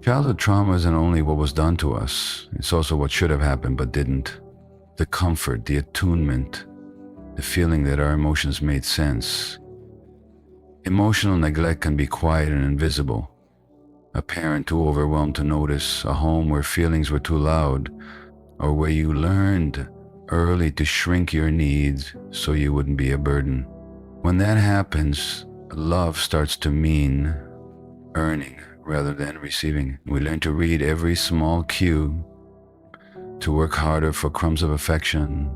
Childhood trauma isn't only what was done to us, it's also what should have happened but didn't. The comfort, the attunement, the feeling that our emotions made sense. Emotional neglect can be quiet and invisible. A parent too overwhelmed to notice, a home where feelings were too loud, or where you learned early to shrink your needs so you wouldn't be a burden. When that happens, love starts to mean earning rather than receiving. We learn to read every small cue, to work harder for crumbs of affection,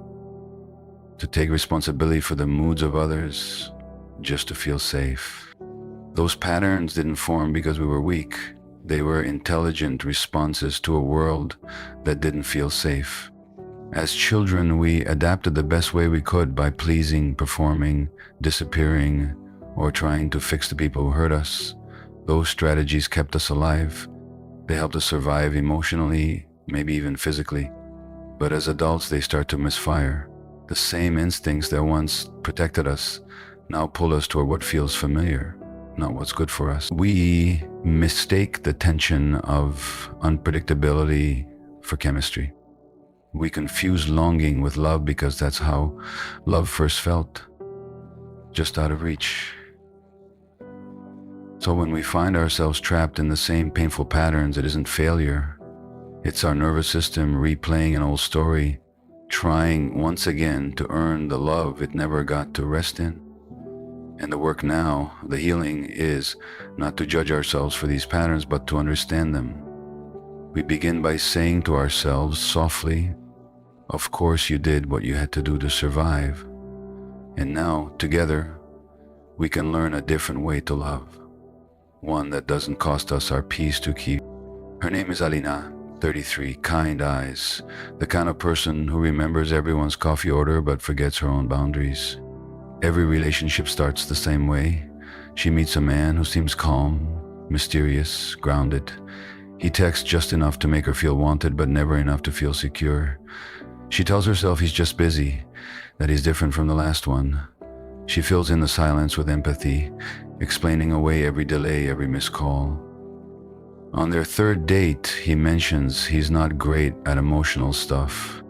to take responsibility for the moods of others, just to feel safe. Those patterns didn't form because we were weak. They were intelligent responses to a world that didn't feel safe. As children, we adapted the best way we could by pleasing, performing, disappearing, or trying to fix the people who hurt us. Those strategies kept us alive. They helped us survive emotionally, maybe even physically. But as adults, they start to misfire. The same instincts that once protected us now pull us toward what feels familiar, not what's good for us. We mistake the tension of unpredictability for chemistry. We confuse longing with love because that's how love first felt, just out of reach. So when we find ourselves trapped in the same painful patterns, it isn't failure. It's our nervous system replaying an old story, trying once again to earn the love it never got to rest in. And the work now, the healing, is not to judge ourselves for these patterns, but to understand them. We begin by saying to ourselves softly, "Of course you did what you had to do to survive. And now, together, we can learn a different way to love. One that doesn't cost us our peace to keep." Her name is Alina, 33, kind eyes, the kind of person who remembers everyone's coffee order but forgets her own boundaries. Every relationship starts the same way. She meets a man who seems calm, mysterious, grounded. He texts just enough to make her feel wanted, but never enough to feel secure. She tells herself he's just busy, that he's different from the last one. She fills in the silence with empathy, explaining away every delay, every missed call. On their third date, he mentions he's not great at emotional stuff.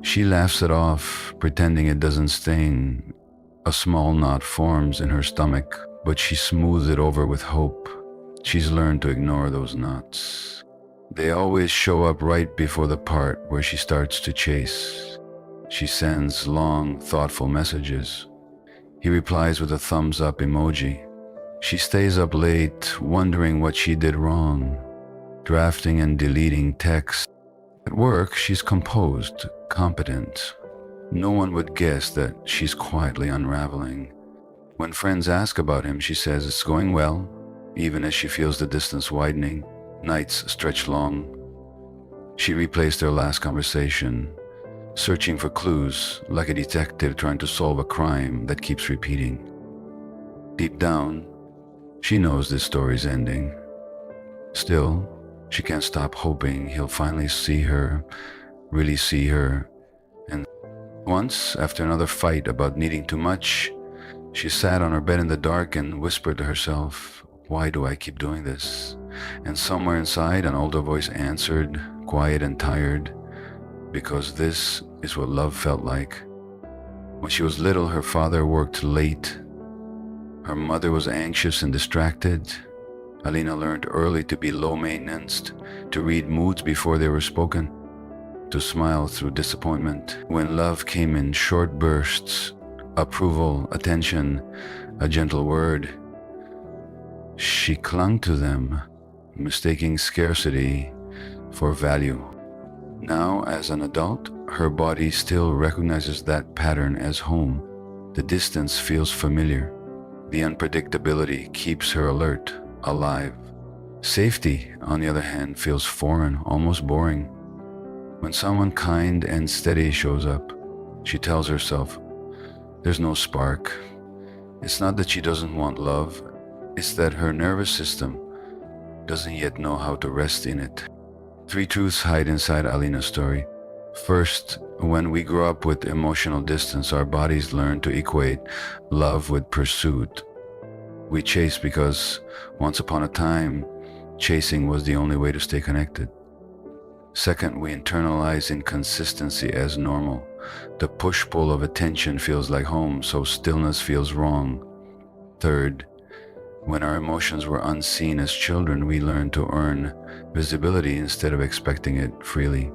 She laughs it off, pretending it doesn't sting. A small knot forms in her stomach, but she smooths it over with hope. She's learned to ignore those knots. They always show up right before the part where she starts to chase. She sends long, thoughtful messages. He replies with a thumbs up emoji. She stays up late, wondering what she did wrong, drafting and deleting texts. At work, she's composed, competent. No one would guess that she's quietly unraveling. When friends ask about him, she says it's going well, even as she feels the distance widening. Nights stretch long. She replays their last conversation, searching for clues, like a detective trying to solve a crime that keeps repeating. Deep down, she knows this story's ending. Still, she can't stop hoping he'll finally see her, really see her. And once, after another fight about needing too much, she sat on her bed in the dark and whispered to herself, "Why do I keep doing this?" And somewhere inside, an older voice answered, quiet and tired, "Because this is what love felt like." When she was little, her father worked late. Her mother was anxious and distracted. Alina learned early to be low maintenance, to read moods before they were spoken, to smile through disappointment. When love came in short bursts, approval, attention, a gentle word, she clung to them, mistaking scarcity for value. Now, as an adult, her body still recognizes that pattern as home. The distance feels familiar. The unpredictability keeps her alert, alive. Safety, on the other hand, feels foreign, almost boring. When someone kind and steady shows up, she tells herself, there's no spark. It's not that she doesn't want love, it's that her nervous system doesn't yet know how to rest in it. Three truths hide inside Alina's story. First, when we grow up with emotional distance, our bodies learn to equate love with pursuit. We chase because once upon a time, Chasing was the only way to stay connected. Second, we internalize inconsistency as normal. The push-pull of attention feels like home, so stillness feels wrong. Third, when our emotions were unseen as children, we learned to earn visibility instead of expecting it freely.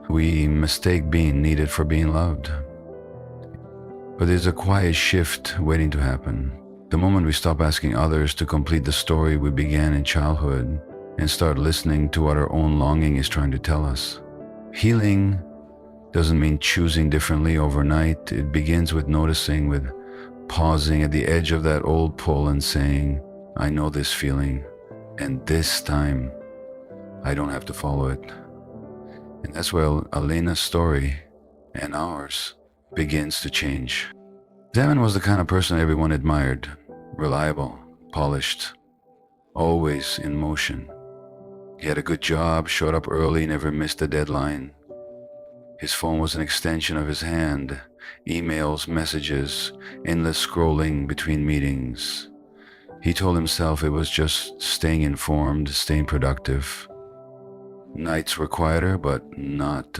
We mistake being needed for being loved. But there's a quiet shift waiting to happen. The moment we stop asking others to complete the story we began in childhood and start listening to what our own longing is trying to tell us. Healing doesn't mean choosing differently overnight. It begins with noticing, with pausing at the edge of that old pull and saying, I know this feeling, and this time I don't have to follow it. And that's where Alina's story and ours begins to change. Devin was the kind of person everyone admired, reliable, polished, always in motion. He had a good job, showed up early, never missed a deadline. His phone was an extension of his hand, emails, messages, endless scrolling between meetings. He told himself it was just staying informed, staying productive. Nights were quieter, but not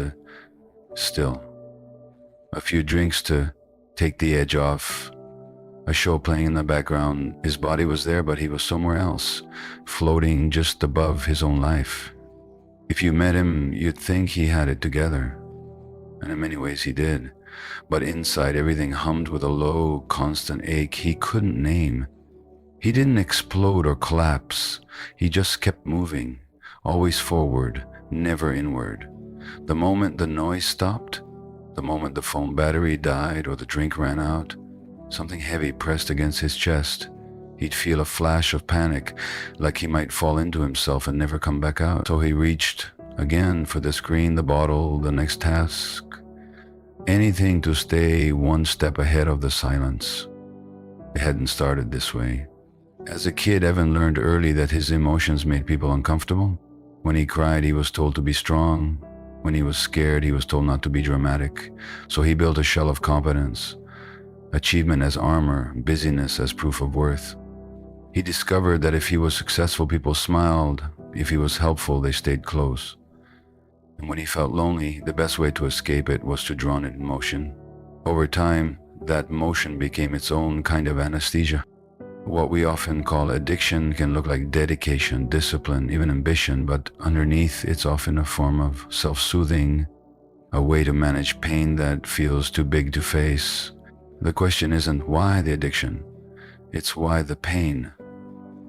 still. A few drinks to take the edge off, a show playing in the background. His body was there, but he was somewhere else, floating just above his own life. If you met him, you'd think he had it together. And in many ways he did. But inside, everything hummed with a low, constant ache he couldn't name. He didn't explode or collapse. He just kept moving, always forward, never inward. The moment the noise stopped, the moment the phone battery died or the drink ran out, something heavy pressed against his chest. He'd feel a flash of panic, like he might fall into himself and never come back out. So he reached again for the screen, the bottle, the next task, anything to stay one step ahead of the silence. It hadn't started this way. As a kid, Evan learned early that his emotions made people uncomfortable. When he cried, he was told to be strong. When he was scared, he was told not to be dramatic. So he built a shell of competence, achievement as armor, busyness as proof of worth. He discovered that if he was successful, people smiled. If he was helpful, they stayed close. And when he felt lonely, the best way to escape it was to drown it in motion. Over time, that motion became its own kind of anesthesia. What we often call addiction can look like dedication, discipline, even ambition, but underneath it's often a form of self-soothing, a way to manage pain that feels too big to face. The question isn't why the addiction, it's why the pain.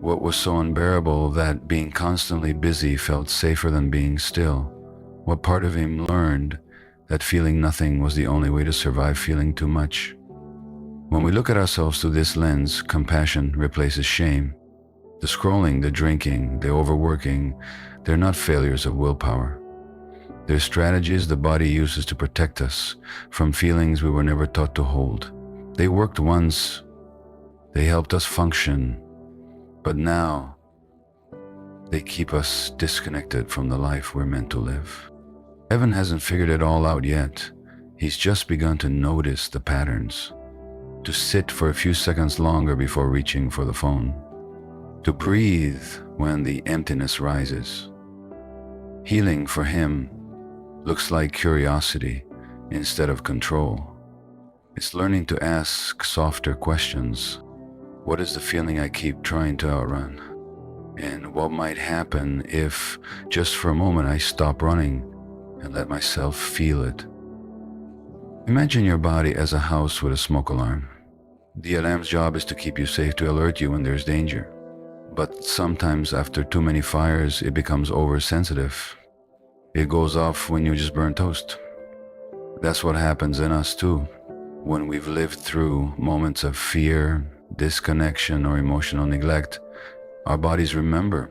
What was so unbearable that being constantly busy felt safer than being still? What part of him learned that feeling nothing was the only way to survive feeling too much? When we look at ourselves through this lens, compassion replaces shame. The scrolling, the drinking, the overworking, they're not failures of willpower. They're strategies the body uses to protect us from feelings we were never taught to hold. They worked once, they helped us function, but now they keep us disconnected from the life we're meant to live. Evan hasn't figured it all out yet. He's just begun to notice the patterns, to sit for a few seconds longer before reaching for the phone, to breathe when the emptiness rises. Healing for him looks like curiosity instead of control. It's learning to ask softer questions. What is the feeling I keep trying to outrun? And what might happen if, just for a moment, I stop running and let myself feel it? Imagine your body as a house with a smoke alarm. The alarm's job is to keep you safe, to alert you when there's danger. But sometimes after too many fires, it becomes oversensitive. It goes off when you just burn toast. That's what happens in us too. When we've lived through moments of fear, disconnection, or emotional neglect, our bodies remember.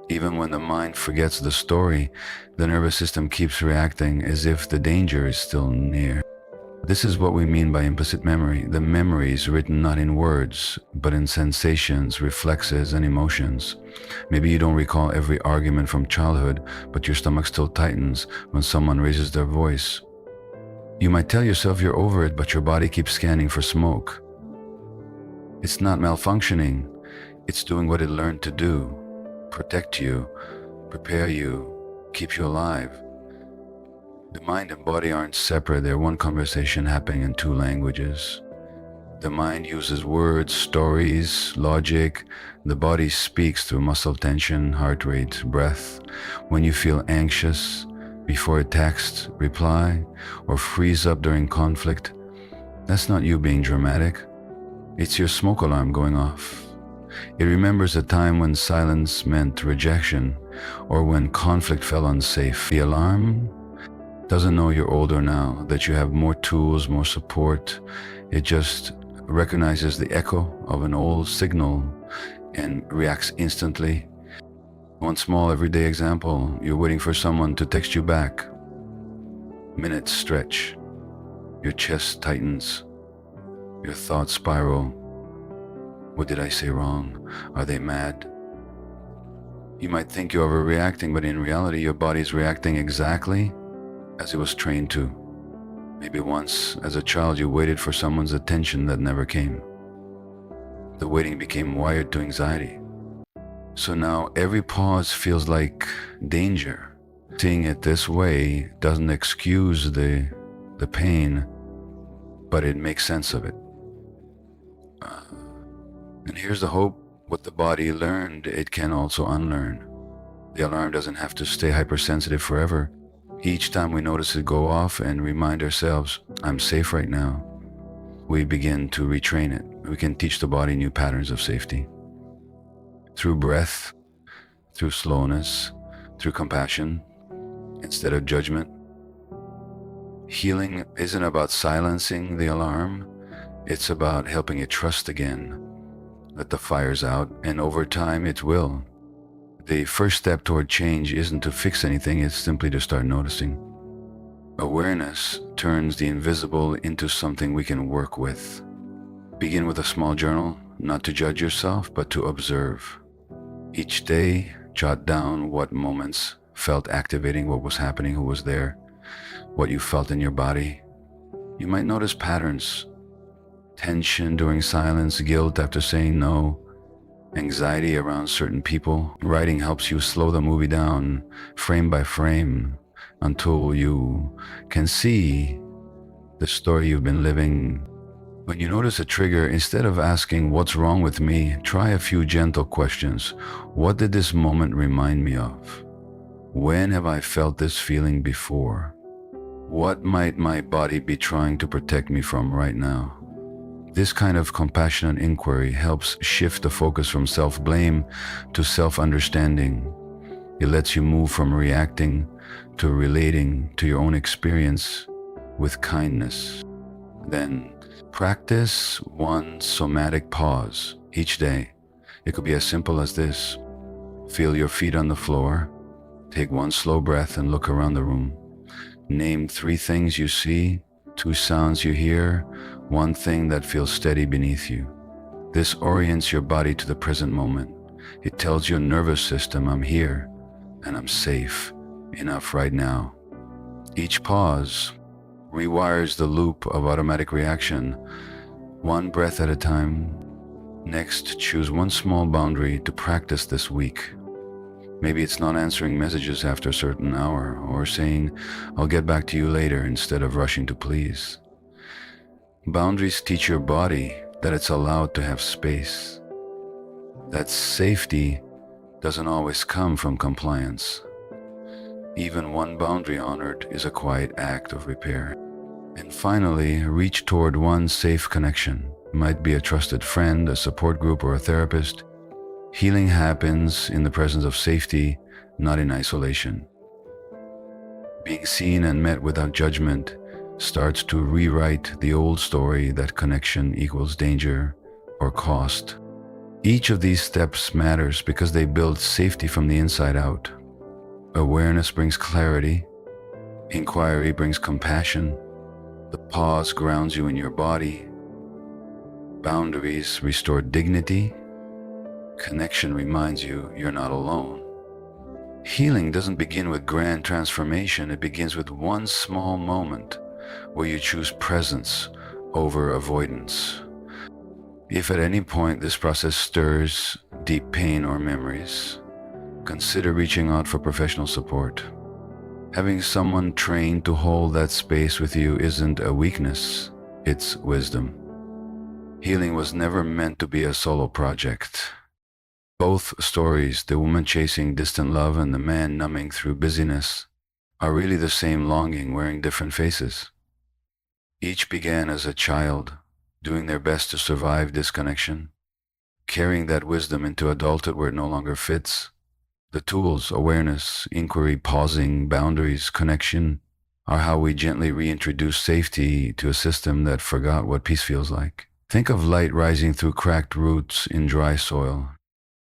Even when the mind forgets the story, the nervous system keeps reacting as if the danger is still near. This is what we mean by implicit memory. The memory is written not in words, but in sensations, reflexes, and emotions. Maybe you don't recall every argument from childhood, but your stomach still tightens when someone raises their voice. You might tell yourself you're over it, but your body keeps scanning for smoke. It's not malfunctioning, it's doing what it learned to do: protect you, prepare you, keep you alive. The mind and body aren't separate, they're one conversation happening in two languages. The mind uses words, stories, logic. The body speaks through muscle tension, heart rate, breath. When you feel anxious before a text, reply, or freeze up during conflict, that's not you being dramatic. It's your smoke alarm going off. It remembers a time when silence meant rejection or when conflict felt unsafe. The alarm doesn't know you're older now, that you have more tools, more support. It just recognizes the echo of an old signal and reacts instantly. One small everyday example, you're waiting for someone to text you back. Minutes stretch, your chest tightens, your thoughts spiral. What did I say wrong? Are they mad? You might think you're overreacting, but in reality, your body's reacting exactly as it was trained to. Maybe once, as a child, you waited for someone's attention that never came. The waiting became wired to anxiety. So now every pause feels like danger. Seeing it this way doesn't excuse the pain, but it makes sense of it. And here's the hope. What the body learned, it can also unlearn. The alarm doesn't have to stay hypersensitive forever. Each time we notice it go off and remind ourselves, I'm safe right now, we begin to retrain it. We can teach the body new patterns of safety. Through breath, through slowness, through compassion, instead of judgment. Healing isn't about silencing the alarm, it's about helping it trust again. Let the fires out, and over time it will. The first step toward change isn't to fix anything, it's simply to start noticing. Awareness turns the invisible into something we can work with. Begin with a small journal, not to judge yourself, but to observe. Each day, jot down what moments felt activating, what was happening, who was there, what you felt in your body. You might notice patterns. Tension during silence, guilt after saying no, anxiety around certain people. Writing helps you slow the movie down, frame by frame, until you can see the story you've been living. When you notice a trigger, instead of asking, what's wrong with me, try a few gentle questions. What did this moment remind me of? When have I felt this feeling before? What might my body be trying to protect me from right now? This kind of compassionate inquiry helps shift the focus from self-blame to self-understanding. It lets you move from reacting to relating to your own experience with kindness. Then practice one somatic pause each day. It could be as simple as this. Feel your feet on the floor. Take one slow breath and look around the room. Name 3 things you see, 2 sounds you hear, 1 thing that feels steady beneath you. This orients your body to the present moment. It tells your nervous system, I'm here and I'm safe enough right now. Each pause rewires the loop of automatic reaction, 1 breath at a time. Next, choose 1 small boundary to practice this week. Maybe it's not answering messages after a certain hour, or saying, I'll get back to you later instead of rushing to please. Boundaries teach your body that it's allowed to have space. That safety doesn't always come from compliance. Even 1 boundary honored is a quiet act of repair. And finally, reach toward 1 safe connection. It might be a trusted friend, a support group, or a therapist. Healing happens in the presence of safety, not in isolation. Being seen and met without judgment starts to rewrite the old story that connection equals danger or cost. Each of these steps matters because they build safety from the inside out. Awareness brings clarity. Inquiry brings compassion. The pause grounds you in your body. Boundaries restore dignity. Connection reminds you you're not alone. Healing doesn't begin with grand transformation. It begins with 1 small moment where you choose presence over avoidance. If at any point this process stirs deep pain or memories, consider reaching out for professional support. Having someone trained to hold that space with you isn't a weakness, it's wisdom. Healing was never meant to be a solo project. Both stories, the woman chasing distant love and the man numbing through busyness, are really the same longing wearing different faces. Each began as a child, doing their best to survive disconnection, carrying that wisdom into adulthood where it no longer fits. The tools, awareness, inquiry, pausing, boundaries, connection, are how we gently reintroduce safety to a system that forgot what peace feels like. Think of light rising through cracked roots in dry soil.